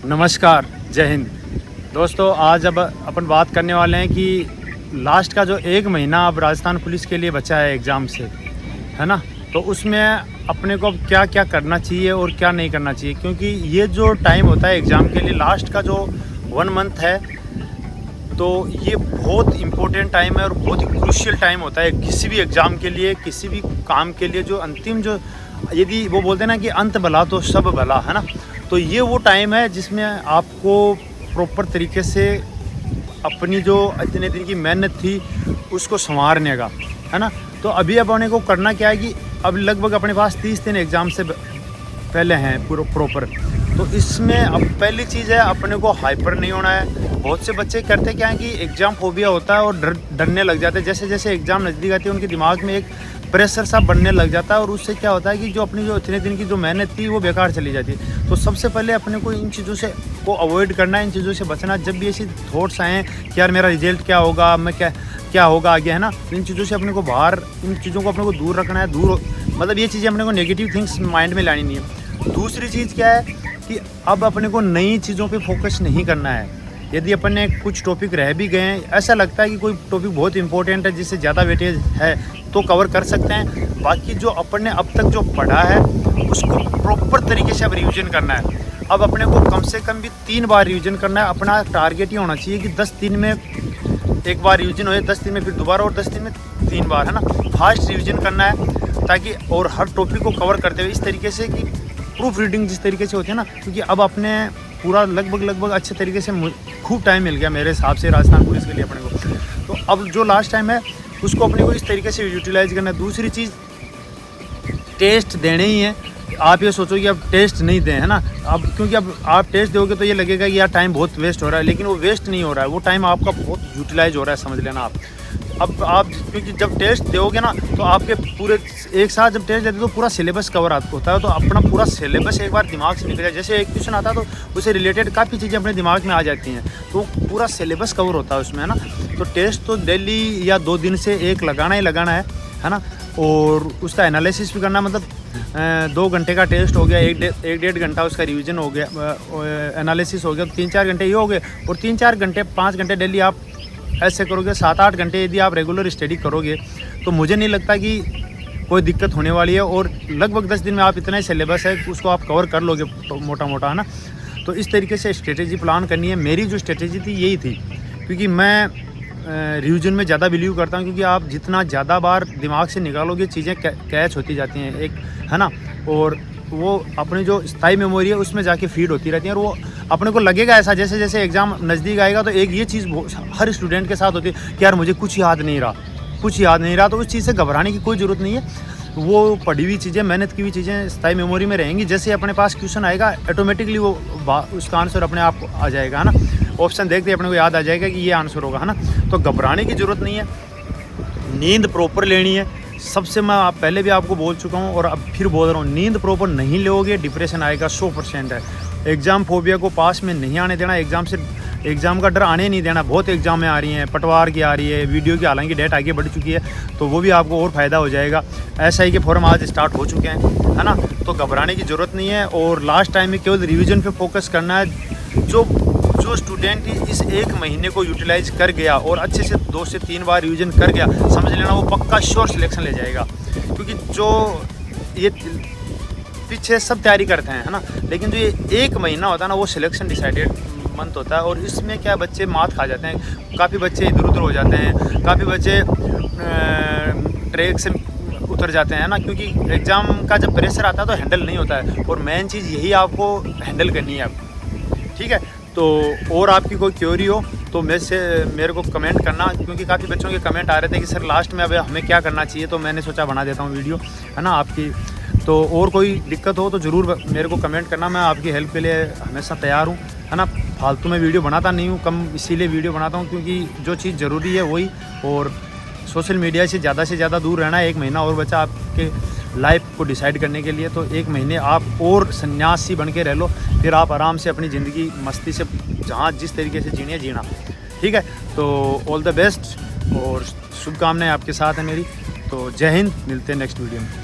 नमस्कार, जय हिंद। दोस्तों, आज अब अपन बात करने वाले हैं कि लास्ट का जो 1 महीना अब राजस्थान पुलिस के लिए बचा है एग्ज़ाम से, है ना? तो उसमें अपने को अब क्या-क्या करना चाहिए और क्या नहीं करना चाहिए, क्योंकि ये जो टाइम होता है एग्ज़ाम के लिए, लास्ट का जो 1 मंथ है, तो ये बहुत इम्पोर्टेंट टाइम है और बहुत ही क्रूशियल टाइम होता है किसी भी एग्ज़ाम के लिए, किसी भी काम के लिए। जो अंतिम जो, यदि वो बोलते हैं ना कि अंत भला तो सब भला, है ना? तो ये वो टाइम है जिसमें आपको प्रॉपर तरीके से अपनी जो इतने दिन की मेहनत थी उसको संवारने का, है ना? तो अभी अपने को करना क्या है कि अब लगभग अपने पास 30 दिन एग्ज़ाम से पहले हैं प्रॉपर। तो इसमें अब पहली चीज़ है, अपने को हाइपर नहीं होना है। बहुत से बच्चे करते क्या है कि एग्ज़ाम फोबिया होता है और डरने लग जाते हैं। जैसे जैसे एग्ज़ाम नज़दीक आती है उनके दिमाग में एक प्रेशर सा बनने लग जाता है और उससे क्या होता है कि जो अपनी जो इतने दिन की जो मेहनत थी वो बेकार चली जाती है। तो सबसे पहले अपने को इन चीज़ों से को अवॉइड करना है, इन चीज़ों से बचना। जब भी ऐसी थॉट्स आएँ कि यार मेरा रिजल्ट क्या होगा, मैं क्या होगा आगे, है ना? इन चीज़ों से अपने को बाहर, इन चीज़ों को अपने को दूर रखना है। मतलब ये चीज़ें अपने को नेगेटिव थिंग्स माइंड में लानी नहीं है। दूसरी चीज़ क्या है कि अब अपने को नई चीज़ों पे फोकस नहीं करना है। यदि अपन ने कुछ टॉपिक रह भी गए हैं, ऐसा लगता है कि कोई टॉपिक बहुत इंपॉर्टेंट है जिससे ज़्यादा वेटेज है, तो कवर कर सकते हैं। बाकी जो अपन ने अब तक जो पढ़ा है उसको प्रॉपर तरीके से अब रिवीजन करना है। अब अपने को कम से कम भी 3 बार रिवीजन करना है। अपना टारगेट ही होना चाहिए कि 10 दिन में एक बार रिवीजन हो, 10 दिन में फिर दोबारा और 10 दिन में 3 बार, है ना? फास्ट रिवीजन करना है ताकि, और हर टॉपिक को कवर करते हुए इस तरीके से कि प्रूफ रीडिंग जिस तरीके से होती है ना, क्योंकि अब अपने पूरा लगभग अच्छे तरीके से खूब टाइम मिल गया मेरे हिसाब से राजस्थान पुलिस के लिए अपने को। तो अब जो लास्ट टाइम है उसको अपने को इस तरीके से यूटिलाइज करना है। दूसरी चीज़, टेस्ट देने ही है। आप ये सोचो कि अब टेस्ट नहीं दें, है ना? अब क्योंकि अब आप टेस्ट दोगे तो ये लगेगा कि यार टाइम बहुत वेस्ट हो रहा है, लेकिन वो वेस्ट नहीं हो रहा है, वो टाइम आपका बहुत यूटिलाइज हो रहा है, समझ लेना आप। अब आप क्योंकि जब टेस्ट दोगे ना तो आपके पूरे एक साथ जब टेस्ट देते तो पूरा सिलेबस कवर होता है। तो अपना पूरा सिलेबस एक बार दिमाग से निकल जाए। जैसे एक क्वेश्चन आता है तो उससे रिलेटेड काफ़ी चीज़ें अपने दिमाग में आ जाती हैं, तो पूरा सिलेबस कवर होता है उसमें, है ना? तो टेस्ट तो डेली या 2 दिन से एक लगाना ही लगाना है ना? और उसका एनालिसिस भी करना, मतलब 2 घंटे का टेस्ट हो गया, 1-1.5 घंटा उसका रिवीजन हो गया, एनालिसिस हो गया, 3-4 घंटे ये हो गए। और 3-4 घंटे 5 घंटे डेली आप ऐसे करोगे, 7-8 घंटे यदि आप रेगुलर स्टडी करोगे तो मुझे नहीं लगता कि कोई दिक्कत होने वाली है। और लगभग 10 दिन में आप इतना ही सिलेबस है उसको आप कवर कर लोगे मोटा मोटा, है ना? तो इस तरीके से स्ट्रेटेजी प्लान करनी है। मेरी जो स्ट्रेटेजी थी यही थी, क्योंकि मैं रिवीजन में ज़्यादा बिलीव करता हूँ, क्योंकि आप जितना ज़्यादा बार दिमाग से निकालोगे चीज़ें कैच होती जाती हैं, एक, है ना? और वो अपनी जो स्थायी मेमोरी है उसमें जाके फीड होती रहती है। और वो अपने को लगेगा ऐसा, जैसे जैसे एग्ज़ाम नज़दीक आएगा तो एक ये चीज़ हर स्टूडेंट के साथ होती है कि यार मुझे कुछ याद नहीं रहा। तो उस चीज़ से घबराने की कोई ज़रूरत नहीं है। वो पढ़ी हुई चीज़ें, मेहनत की हुई चीज़ें स्थायी मेमोरी में रहेंगी। जैसे अपने पास क्वेश्चन आएगा ऑटोमेटिकली वो उसका आंसर अपने आप आ जाएगा, है ना? ऑप्शन देखते ही अपने को याद आ जाएगा कि ये आंसर होगा, है ना? तो घबराने की ज़रूरत नहीं है। नींद प्रॉपर लेनी है। सबसे मैं पहले भी आपको बोल चुका हूँ और अब फिर बोल रहा हूँ, नींद प्रॉपर नहीं लोगे डिप्रेशन आएगा 100% है। एग्ज़ाम फोबिया को पास में नहीं आने देना। एग्ज़ाम का डर आने नहीं देना। बहुत एग्ज़ामें आ रही हैं, पटवार की आ रही है, वीडियो की हालांकि डेट आगे बढ़ चुकी है, तो वो भी आपको और फ़ायदा हो जाएगा। SI के फॉर्म आज स्टार्ट हो चुके हैं, है ना? तो घबराने की ज़रूरत नहीं है। और लास्ट टाइम में केवल रिविज़न पे फोकस करना है। जो स्टूडेंट इस 1 महीने को यूटिलाइज कर गया और अच्छे से 2 से 3 बार रिवीजन कर गया, समझ लेना वो पक्का श्योर सिलेक्शन ले जाएगा। क्योंकि जो ये पीछे सब तैयारी करते हैं, है ना? लेकिन जो ये 1 महीना होता है ना, वो सिलेक्शन डिसाइडेड मंथ होता है। और इसमें क्या, बच्चे मात खा जाते हैं, काफ़ी बच्चे इधर उधर हो जाते हैं, काफ़ी बच्चे ट्रैक से उतर जाते हैं ना, क्योंकि एग्ज़ाम का जब प्रेशर आता है तो हैंडल नहीं होता है। और मेन चीज़ यही आपको हैंडल करनी है अब, ठीक है? तो और आपकी कोई क्वेरी हो तो मेरे को कमेंट करना, क्योंकि काफ़ी बच्चों के कमेंट आ रहे थे कि सर लास्ट में अब हमें क्या करना चाहिए, तो मैंने सोचा बना देता हूँ वीडियो, है ना, आपकी। तो और कोई दिक्कत हो तो ज़रूर मेरे को कमेंट करना, मैं आपकी हेल्प के लिए हमेशा तैयार हूँ, है ना? फालतू में वीडियो बनाता नहीं हूँ, कम इसीलिए वीडियो बनाता हूँ क्योंकि जो चीज़ ज़रूरी है वही। और सोशल मीडिया से ज़्यादा दूर रहना है। 1 महीना और बचा आपके लाइफ को डिसाइड करने के लिए, तो 1 महीने आप और सन्यासी बन के रह लो, फिर आप आराम से अपनी ज़िंदगी मस्ती से जहाँ जिस तरीके से जीना, ठीक है? तो ऑल द बेस्ट और शुभकामनाएं आपके साथ है मेरी। तो जय हिंद, मिलते हैं नेक्स्ट वीडियो में।